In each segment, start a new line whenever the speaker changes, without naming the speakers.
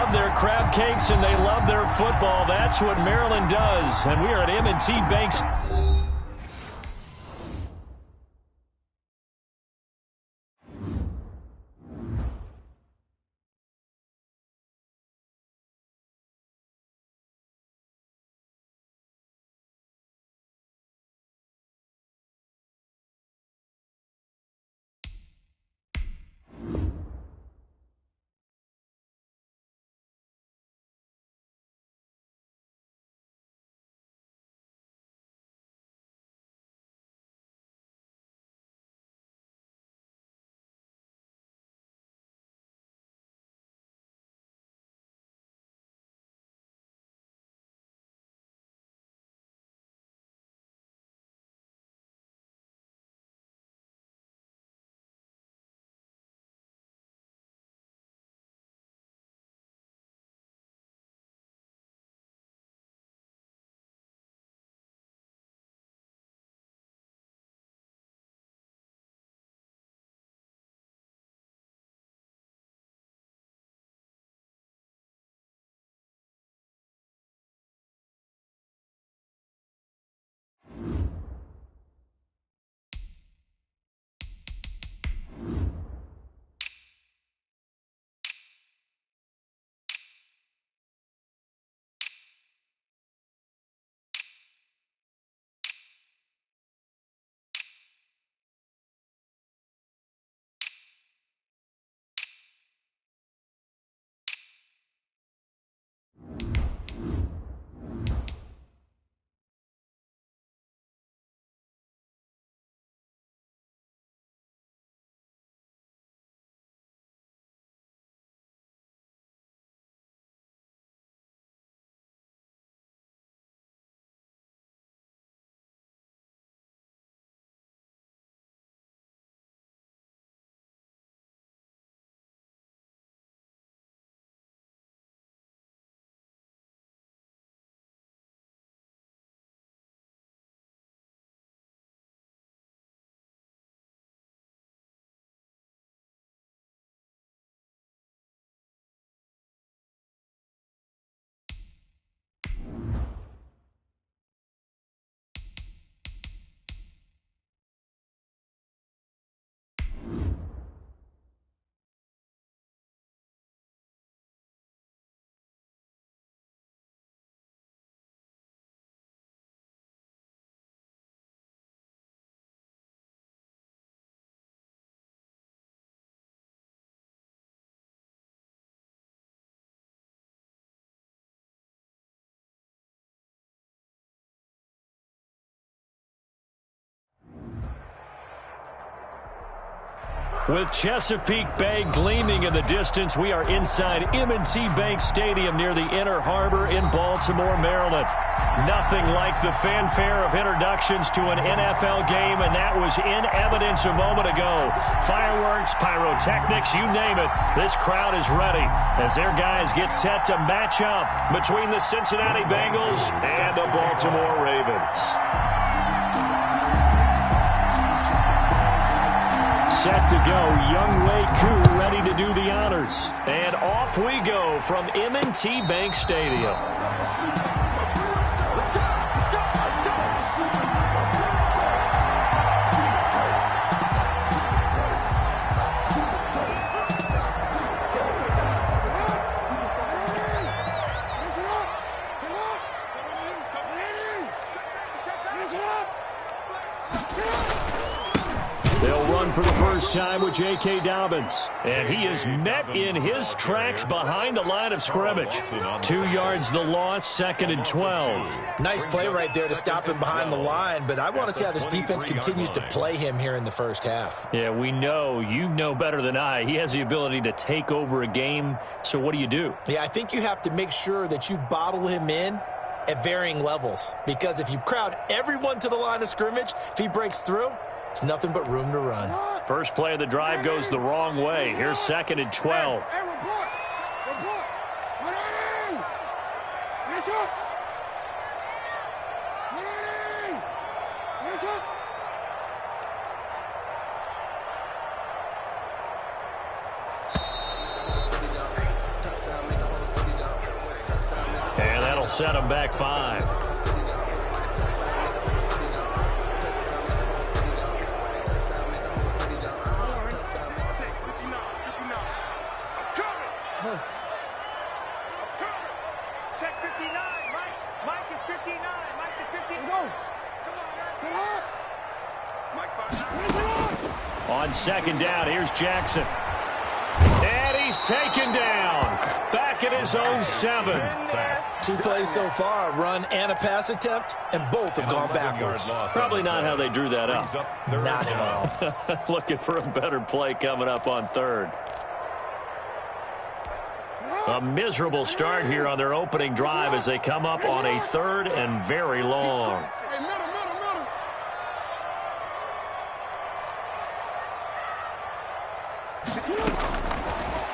love their crab cakes and they love their football. That's what Maryland does. And we are at M&T Banks. With Chesapeake Bay gleaming in the distance, we are inside M&T Bank Stadium near the Inner Harbor in Baltimore, Maryland. Nothing like the fanfare of introductions to an NFL game, and that was in evidence a moment ago. Fireworks, pyrotechnics, you name it. This crowd is ready as their guys get set to match up between the Cincinnati Bengals and the Baltimore Ravens. Set to go, Young Wei Koo ready to do the honors. And off we go from M&T Bank Stadium. For the first time with J.K. Dobbins. And he is met in his tracks behind the line of scrimmage. 2 yards the loss, 2nd and 12.
Nice play right there to stop him behind the line, but I want to see how this defense continues to play him here in the first half.
Yeah, we know, you know better than I, he has the ability to take over a game. So what do you do?
Yeah, I think you have to make sure that you bottle him in at varying levels, because if you crowd everyone to the line of scrimmage, if he breaks through, it's nothing but room to run.
First play of the drive goes the wrong way. Here's 2nd and 12. set them back 5. On second down, here's Jackson. And he's taken down. Back at his own 7.
2 plays so far, a run and a pass attempt, and both have gone backwards.
Probably not how they drew that up.
Not at all.
Looking for a better play coming up on 3rd. A miserable start here on their opening drive as they come up on a 3rd and very long.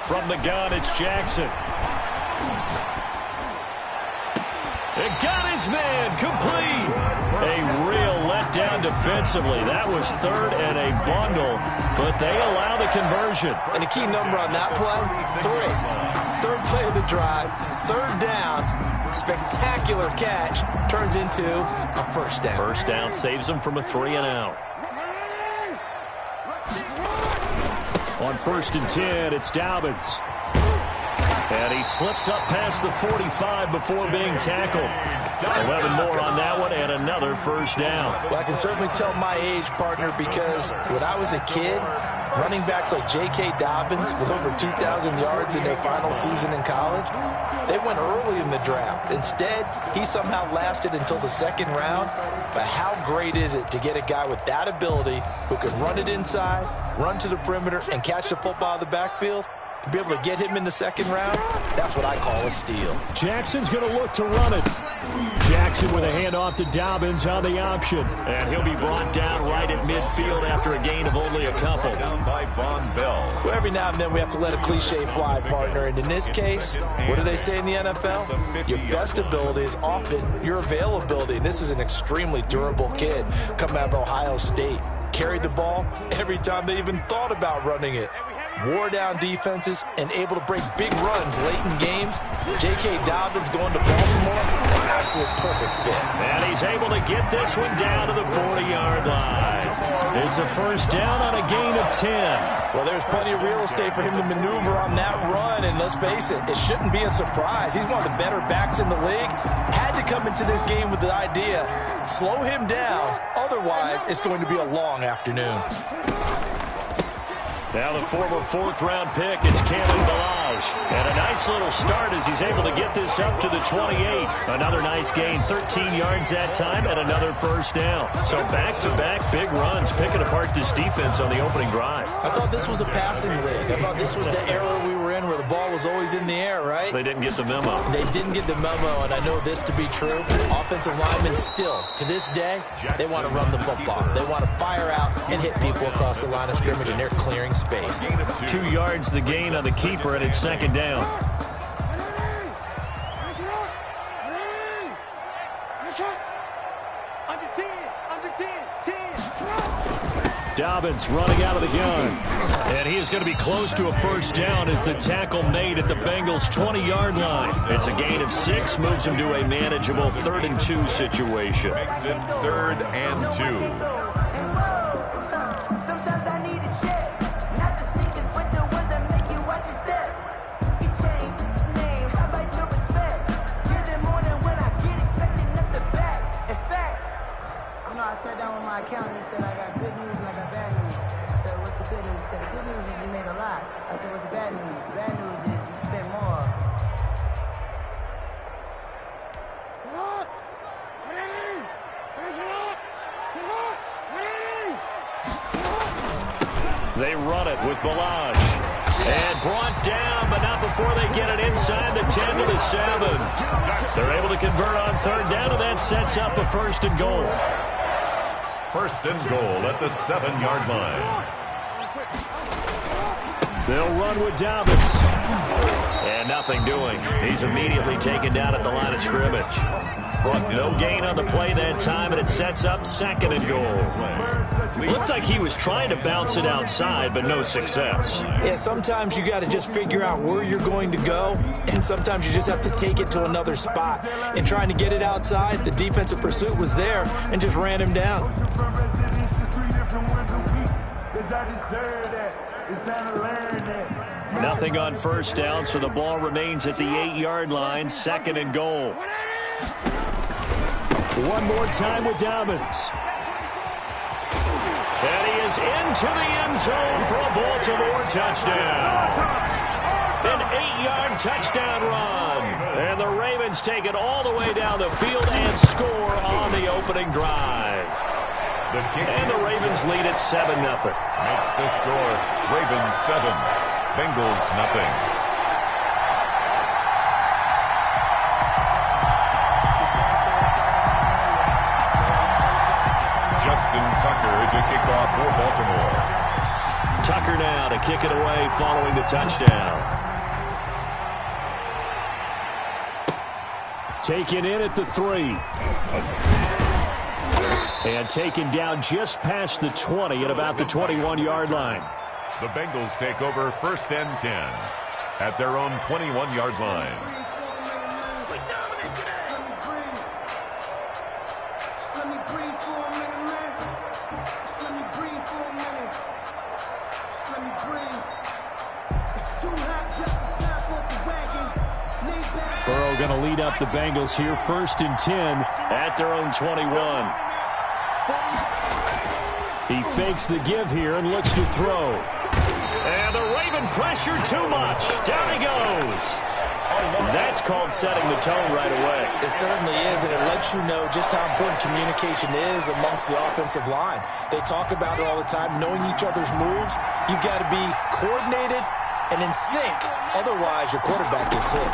From the gun, it's Jackson. It got his man complete. A real letdown defensively. That was 3rd and a bundle, but they allow the conversion.
And the key number on that play, 3. 3rd play of the drive, 3rd down, spectacular catch, turns into a 1st down.
1st down saves them from a 3 and out. On 1st and 10, it's Dobbins. And he slips up past the 45 before being tackled. 11 more on that one and another 1st down.
Well, I can certainly tell my age, partner, because when I was a kid, running backs like J.K. Dobbins with over 2,000 yards in their final season in college, they went early in the draft. Instead, he somehow lasted until the 2nd round. But how great is it to get a guy with that ability who can run it inside, run to the perimeter, and catch the football in the backfield? To be able to get him in the 2nd round, that's what I call a steal.
Jackson's going to look to run it. Jackson with a handoff to Dobbins on the option. And he'll be brought down right at midfield after a gain of only a couple.
Down by Von Bell.
Well, every now and then we have to let a cliche fly, partner. And in this case, what do they say in the NFL? Your best ability is often your availability. And this is an extremely durable kid coming out of Ohio State. Carried the ball every time they even thought about running it. Wore down defenses and able to break big runs late in games. J.K. Dobbins going to Baltimore, absolute perfect fit.
And he's able to get this one down to the 40-yard line. It's a 1st down on a gain of 10.
Well, there's plenty of real estate for him to maneuver on that run, and let's face it, it shouldn't be a surprise. He's one of the better backs in the league. Had to come into this game with the idea, slow him down, otherwise it's going to be a long afternoon.
Now the former 4th-round pick, it's Cameron Balaj. And a nice little start as he's able to get this up to the 28. Another nice gain, 13 yards that time, and another 1st down. So back-to-back big runs, picking apart this defense on the opening drive.
I thought this was a passing league. I thought this was the era we were in where the ball was always in the air, right?
They didn't get the memo.
They didn't get the memo, and I know this to be true. Offensive linemen still, to this day, they want to run the football. They want to fire out and hit people across the line of scrimmage, and they're clearing space.
2 yards the gain on the keeper, and it's 2nd down. Dobbins running out of the gun. And he is going to be close to a 1st down as the tackle made at the Bengals' 20-yard line. It's a gain of 6, moves him to a manageable 3rd and 2 situation.
Makes it 3rd and 2.
I sat down with my accountant. He said, I got good news and I got bad news. I said, what's the good news? He said, the good news is you made a lot. I said, what's the bad news? The bad news is you spent more.
They run it with Balaj. And brought down, but not before they get it inside the 10 to the 7. They're able to convert on 3rd down, and that sets up a 1st and goal.
1st and goal at the 7-yard line.
They'll run with Dobbins. And nothing doing. He's immediately taken down at the line of scrimmage. No gain on the play that time, and it sets up 2nd and goal. Looked like he was trying to bounce it outside, but no success.
Yeah, sometimes you got to just figure out where you're going to go, and sometimes you just have to take it to another spot. And trying to get it outside, the defensive pursuit was there and just ran him down.
Nothing on 1st down, so the ball remains at the 8-yard line, 2nd and goal. One more time with Dobbins. And he is into the end zone for a Baltimore touchdown. An 8-yard touchdown run. And the Ravens take it all the way down the field and score on the opening drive. And the Ravens lead at 7-0.
Makes the score Ravens 7, Bengals nothing. Justin Tucker to kick off for Baltimore.
Tucker now to kick it away following the touchdown. Taken in at the 3. And taken down just past the 20 at about the 21-yard line.
The Bengals take over 1st and 10 at their own 21-yard line.
Burrow going to lead up the Bengals here, 1st and 10 at their own 21. He fakes the give here and looks to throw. And the Raven pressure too much. Down he goes. That's called setting the tone right away.
It certainly is, and it lets you know just how important communication is amongst the offensive line. They talk about it all the time, knowing each other's moves. You've got to be coordinated and in sync. Otherwise, your quarterback gets hit.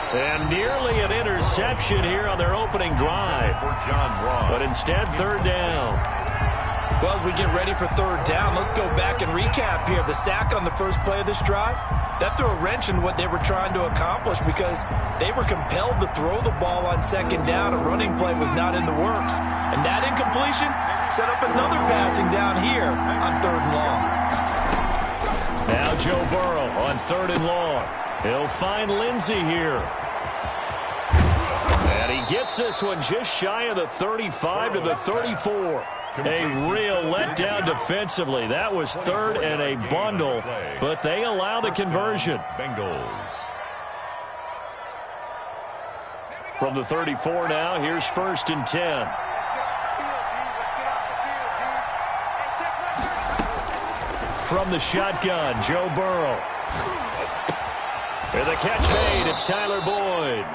And nearly an interception here on their opening drive. But instead, 3rd down.
Well, as we get ready for 3rd down, let's go back and recap here. The sack on the first play of this drive, that threw a wrench in what they were trying to accomplish because they were compelled to throw the ball on 2nd down. A running play was not in the works. And that incompletion set up another passing down here on 3rd and long.
Now Joe Burrow on 3rd and long. He'll find Lindsey here. And he gets this one just shy of the 35 to the 34. A real letdown defensively. That was 3rd and a bundle, but they allow the conversion.
Bengals.
From the 34 now, here's 1st and 10. From the shotgun, Joe Burrow. And the catch made, it's Tyler Boyd.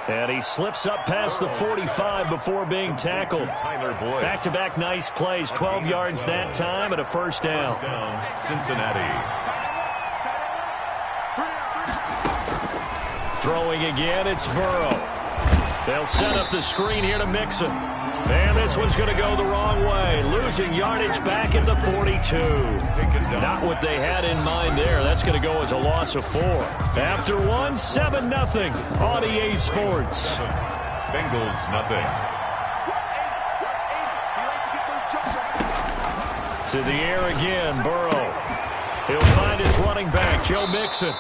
And he slips up past the 45 before being tackled.
Tyler Boyd.
Back-to-back nice plays, 12 yards that time and a 1st down.
Cincinnati.
Throwing again, it's Burrow. They'll set up the screen here to Mixon. And this one's going to go the wrong way. Losing yardage back at the 42. Not what they had in mind there. That's going to go as a loss of 4. After one, 7-0 on EA Sports.
Bengals nothing.
To the air again, Burrow. He'll find his running back, Joe Mixon.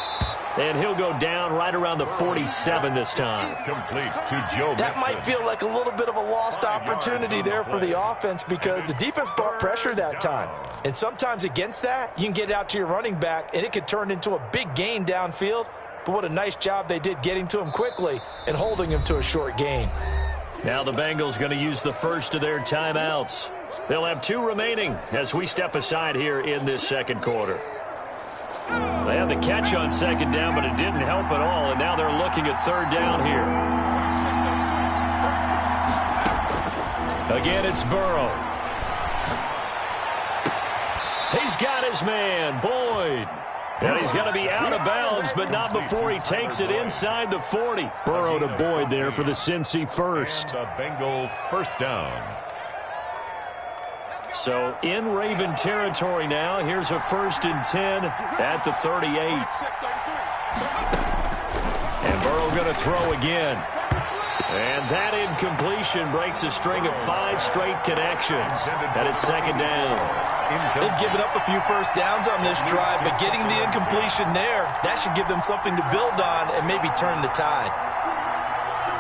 And he'll go down right around the 47 this time.
Complete to Joe Mixon.
That might feel like a little bit of a lost opportunity there for the offense because the defense brought pressure that time. And sometimes against that, you can get out to your running back, and it could turn into a big gain downfield. But what a nice job they did getting to him quickly and holding him to a short gain.
Now the Bengals going to use the first of their timeouts. They'll have 2 remaining as we step aside here in this 2nd quarter. They had the catch on 2nd down, but it didn't help at all, and now they're looking at 3rd down here. Again, it's Burrow. He's got his man, Boyd. And he's going to be out of bounds, but not before he takes it inside the 40. Burrow to Boyd there for the Cincy first.
And the Bengal 1st down.
So in Raven territory now. Here's a 1st and 10 at the 38. Burrow going to throw again. And that incompletion breaks a string of 5 straight connections. And it's second down.
They've given up a few first downs on this drive, but getting the incompletion there, that should give them something to build on and maybe turn the tide.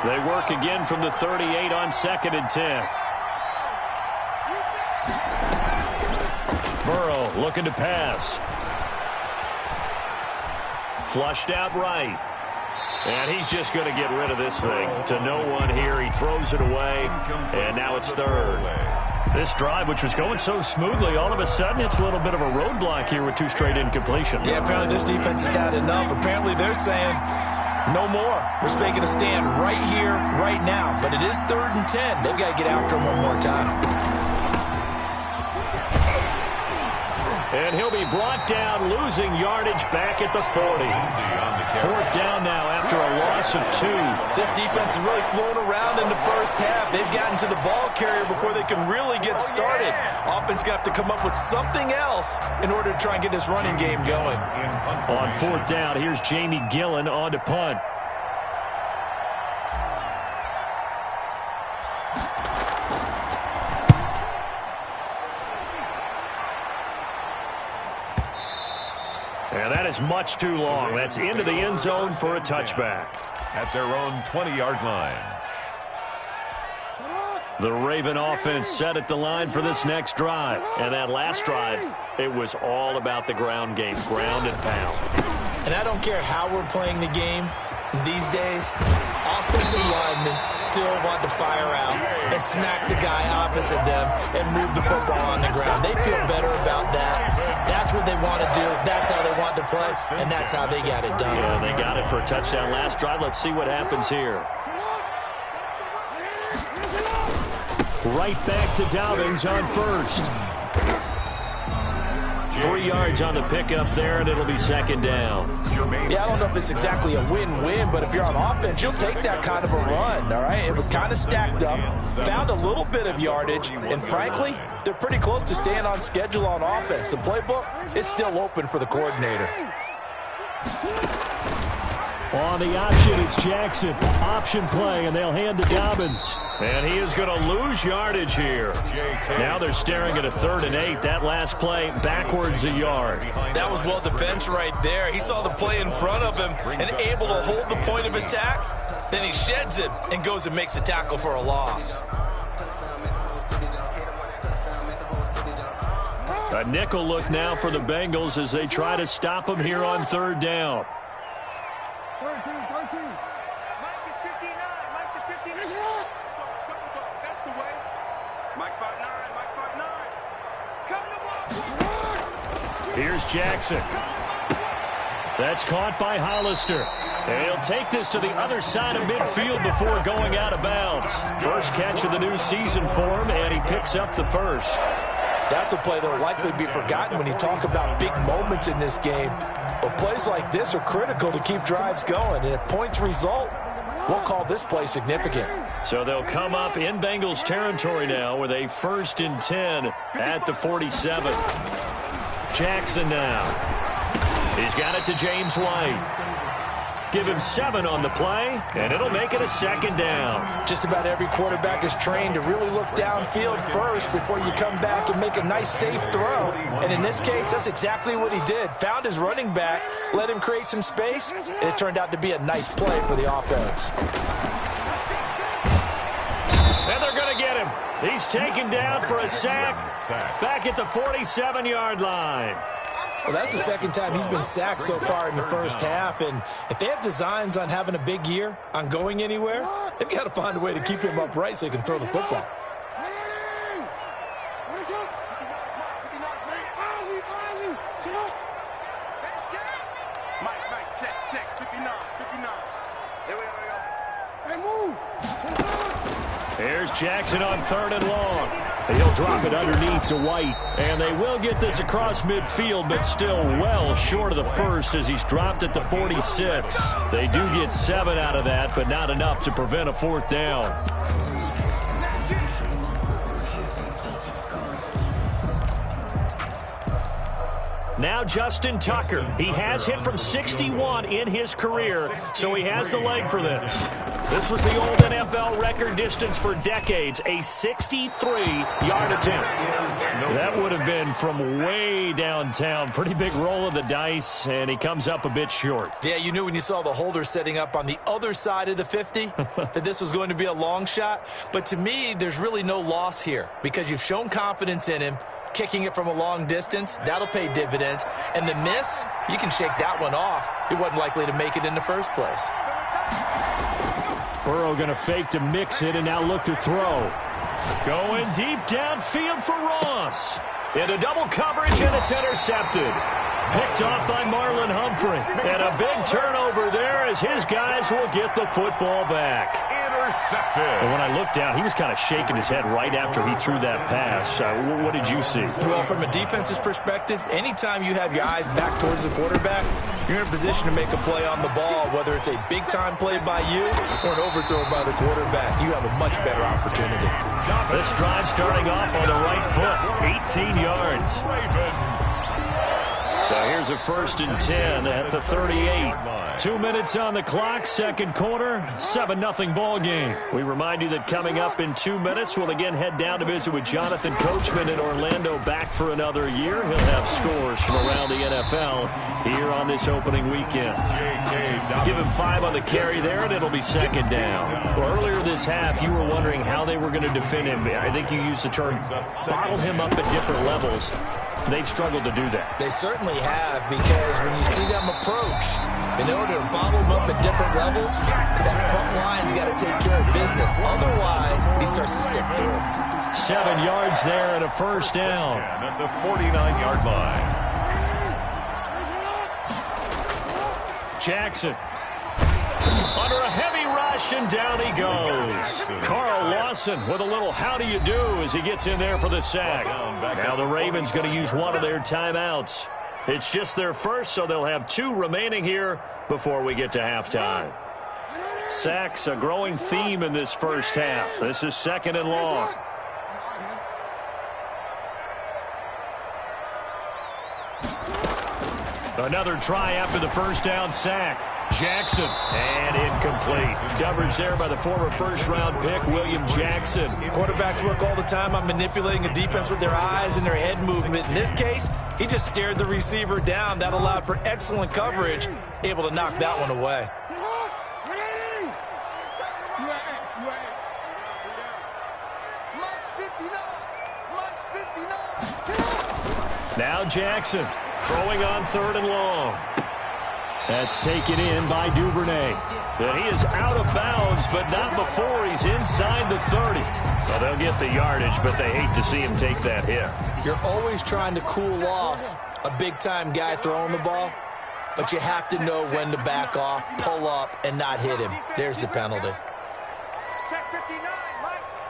They work again from the 38 on 2nd and 10. Burrow looking to pass. Flushed out right. And he's just going to get rid of this thing to no one here. He throws it away, and now it's third. This drive, which was going so smoothly, all of a sudden it's a little bit of a roadblock here with 2 straight incompletions.
Yeah, apparently this defense has had enough. Apparently they're saying, no more. We're making a stand right here, right now. But it is 3rd and 10. They've got to get after him one more time.
And he'll be brought down, losing yardage back at the 40. 4th down now after a loss of 2.
This defense is really flown around in the first half. They've gotten to the ball carrier before they can really get started. Offense got to come up with something else in order to try and get this running game going.
On 4th down, here's Jamie Gillen on to punt. And that is much too long. That's into the end zone for a touchback.
At their own 20-yard line.
The Raven offense set at the line for this next drive. And that last drive, it was all about the ground game, ground and pound.
And I don't care how we're playing the game these days, offensive linemen still want to fire out and smack the guy opposite them and move the football on the ground. They feel better about that. That's what they want to do. That's how they want to play, and that's how they got it done.
Yeah, they got it for a touchdown last drive. Let's see what happens here. Right back to Dobbins on 1st. 3 yards on the pickup there, and it'll be 2nd down.
Yeah, I don't know if it's exactly a win-win, but if you're on offense, you'll take that kind of a run, all right? It was kind of stacked up, found a little bit of yardage, and frankly, they're pretty close to staying on schedule on offense. The playbook is still open for the coordinator.
On the option, it's Jackson. Option play, and they'll hand to Dobbins. And he is going to lose yardage here. Now they're staring at a 3rd and 8. That last play, backwards a yard.
That was well defense right there. He saw the play in front of him and able to hold the point of attack. Then he sheds it and goes and makes a tackle for a loss.
A nickel look now for the Bengals as they try to stop him here on 3rd down.
13. Mike is 59. Mike is 59. That's the way. Mike 5'9". Mike 5'9". Come to ball.
Here's Jackson. That's caught by Hollister. And he'll take this to the other side of midfield before going out of bounds. First catch of the new season for him, and he picks up the 1st.
That's a play that will likely be forgotten when you talk about big moments in this game. But plays like this are critical to keep drives going. And if points result, we'll call this play significant.
So they'll come up in Bengals territory now with a 1st and 10 at the 47. Jackson now. He's got it to James White. Give him 7 on the play, and it'll make it a 2nd down.
Just about every quarterback is trained to really look downfield first before you come back and make a nice, safe throw. And in this case, that's exactly what he did. Found his running back, let him create some space, and it turned out to be a nice play for the offense.
And they're going to get him. He's taken down for a sack back at the 47-yard line.
Well, that's the 2nd time he's been sacked so far in the first half. And if they have designs on having a big year, on going anywhere, they've got to find a way to keep him upright so he can throw the football.
Mike, check. 59. Here we go. Hey, move.
Here's Jackson on 3rd and long. He'll drop it underneath to White. And they will get this across midfield, but still well short of the 1st as he's dropped at the 46. They do get 7 out of that, but not enough to prevent a 4th down. Now Justin Tucker. He has hit from 61 in his career, so he has the leg for this. This was the old NFL record distance for decades, a 63-yard attempt. That would have been from way downtown. Pretty big roll of the dice, and he comes up a bit short.
Yeah, you knew when you saw the holder setting up on the other side of the 50 that this was going to be a long shot. But to me, there's really no loss here because you've shown confidence in him. Kicking it from a long distance, that'll pay dividends. And the miss, you can shake that one off. He wasn't likely to make it in the first place.
Burrow going to fake to mix it and now look to throw. Going deep downfield for Ross. Into double coverage, and it's intercepted. Picked off by Marlon Humphrey. And a big turnover there as his guys will get the football back.
Intercepted.
And when I looked down, he was kind of shaking his head right after he threw that pass. What did you see?
Well, from a defense's perspective, anytime you have your eyes back towards the quarterback, you're in a position to make a play on the ball, whether it's a big-time play by you or an overthrow by the quarterback. You have a much better opportunity.
This drive starting off on the right foot, 18 yards. So here's a 1st and 10 at the 38. 2 minutes on the clock, second quarter, 7-0 ball game. We remind you that coming up in 2 minutes, we'll again head down to visit with Jonathan Coachman in Orlando, back for another year. He'll have scores from around the NFL here on this opening weekend. Give him 5 on the carry there, and it'll be second down. Well, earlier this half, you were wondering how they were going to defend him. I think you used the term bottle him up at different levels. They've struggled to do that.
They certainly have, because when you see them approach, in order to bottle them up at different levels, that front line's got to take care of business. Otherwise, he starts to sip through it.
7 yards there and a first down.
At the 49-yard line.
Jackson. Under a heavy rush, and down he goes. Carl Lawson with a little how do you do as he gets in there for the sack. Now the Ravens going to use one of their timeouts. It's just their first, so they'll have 2 remaining here before we get to halftime. Sacks, a growing theme in this first half. This is 2nd and long. Another try after the first down sack. Jackson, and incomplete. Coverage there by the former first-round pick, William Jackson.
Quarterbacks work all the time on manipulating a defense with their eyes and their head movement. In this case, he just stared the receiver down. That allowed for excellent coverage, able to knock that one away.
Now Jackson, throwing on 3rd and long. That's taken in by Duvernay. And he is out of bounds, but not before he's inside the 30. So they'll get the yardage, but they hate to see him take that hit.
You're always trying to cool off a big-time guy throwing the ball, but you have to know when to back off, pull up, and not hit him. There's the penalty.
Check 59,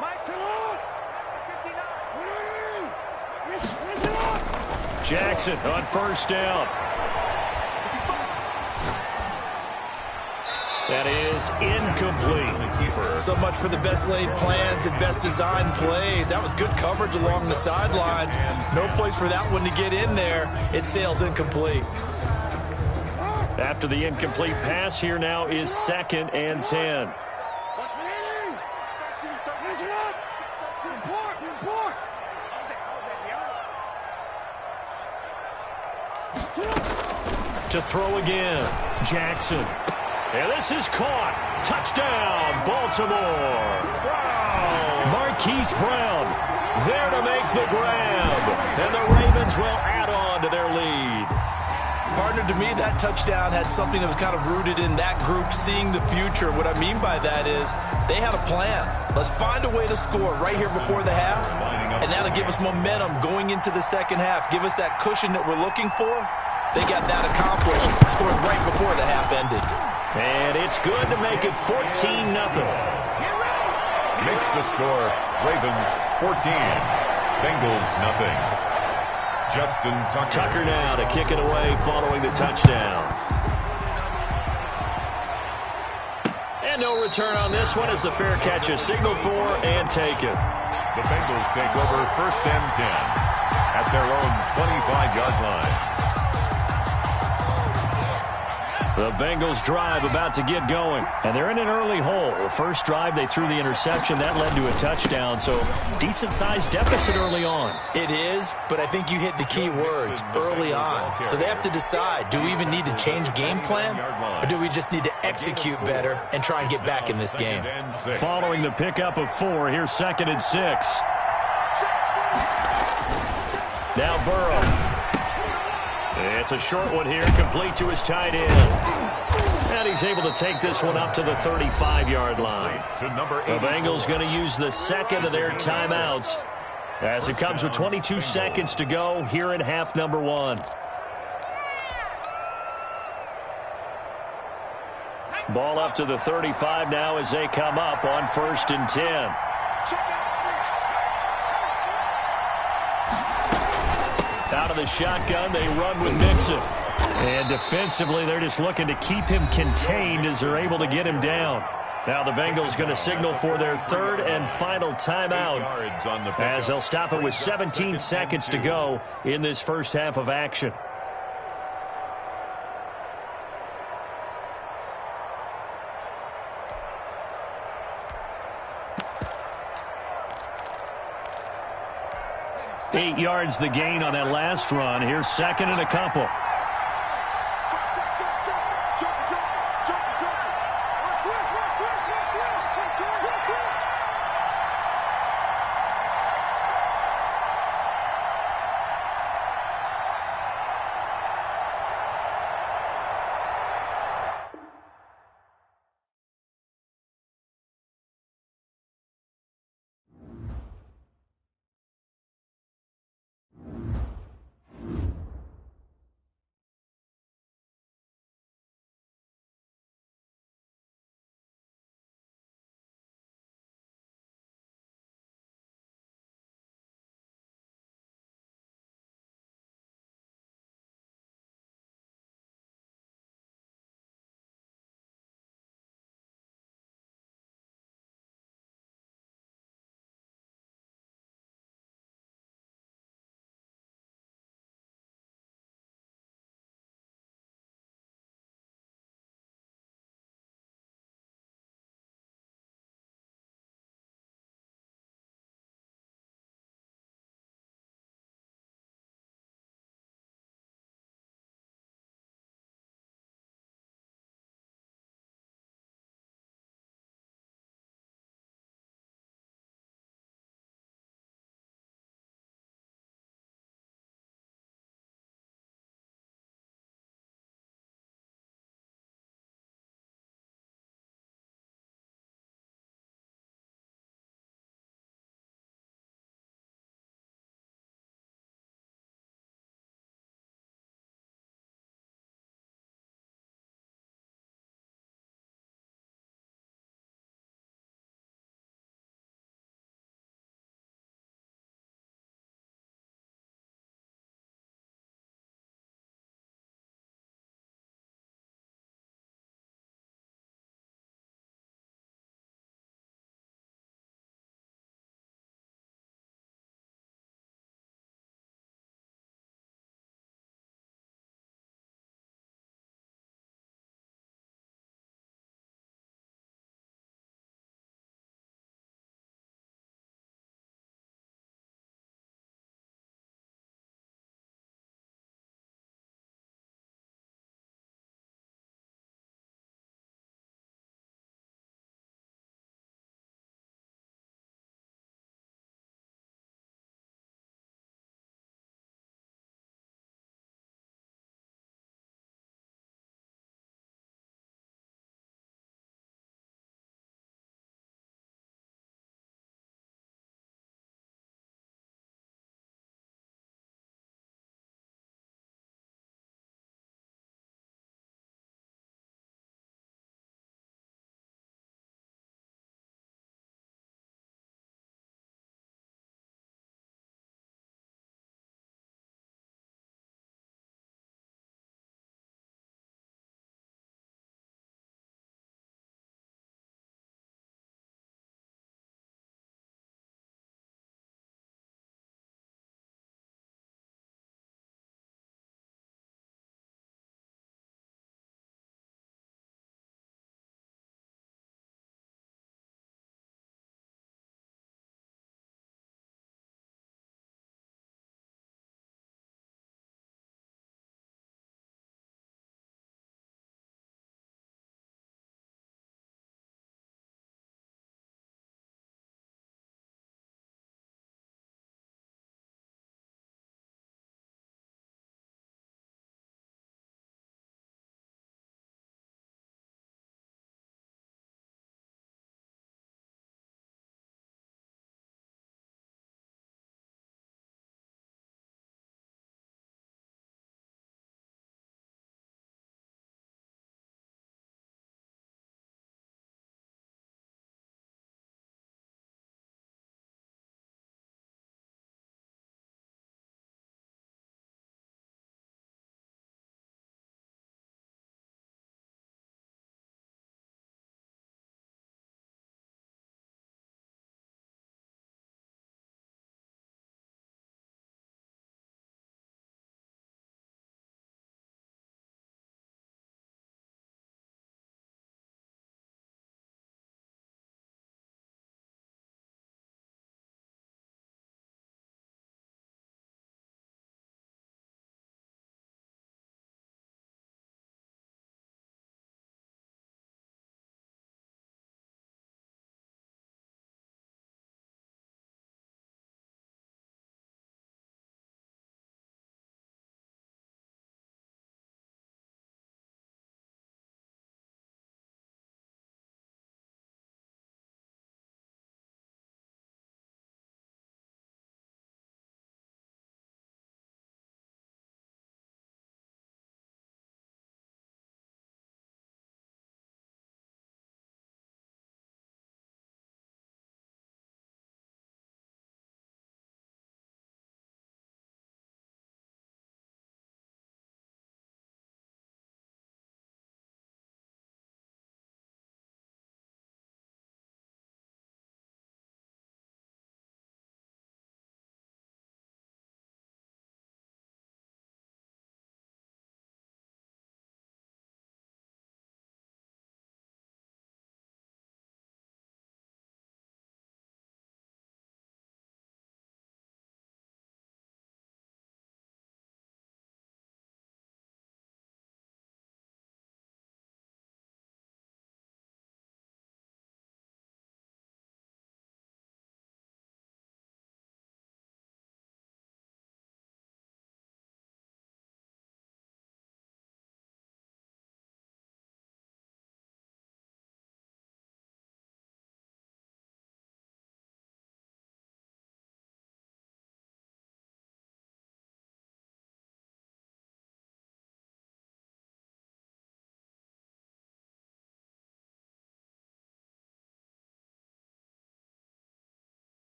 Mike's alone. 59.
Jackson on first down. That is incomplete.
So much for the best laid plans and best designed plays. That was good coverage along the sidelines. No place for that one to get in there. It sails incomplete.
After the incomplete pass, here now is 2nd and 10. To throw again, Jackson. And this is caught. Touchdown, Baltimore. Wow. Marquise Brown there to make the grab. And the Ravens will add on to their lead.
Partner, to me, that touchdown had something that was kind of rooted in that group seeing the future. What I mean by that is they had a plan. Let's find a way to score right here before the half, and that'll give us momentum going into the second half. Give us that cushion that we're looking for. They got that accomplished, scoring right before the half ended.
And it's good to make it 14-0.
Makes the score Ravens 14, Bengals nothing. Justin Tucker.
Tucker now to kick it away following the touchdown. And no return on this one as the fair catch is signaled for and taken.
The Bengals take over 1st and 10 at their own 25-yard line.
The Bengals drive about to get going, and they're in an early hole. First drive, they threw the interception. That led to a touchdown, so decent-sized deficit early on.
It is, but I think you hit the key words, early on. So they have to decide, do we even need to change game plan, or do we just need to execute better and try and get back in this game?
Following the pickup of 4, here's 2nd and 6. Now Burrow. It's a short one here, complete to his tight end. And he's able to take this one up to the 35-yard line. The Bengals going to use the second of their timeouts as it comes with 22 seconds to go here in half number 1. Ball up to the 35 now as they come up on 1st and 10. Out of the shotgun, they run with Mixon. And defensively, they're just looking to keep him contained as they're able to get him down. Now the Bengals going to signal for their 3rd and final timeout as they'll stop it with 17 seconds to go in this first half of action. Eight yards the gain on that last run. Here's 2nd and a couple.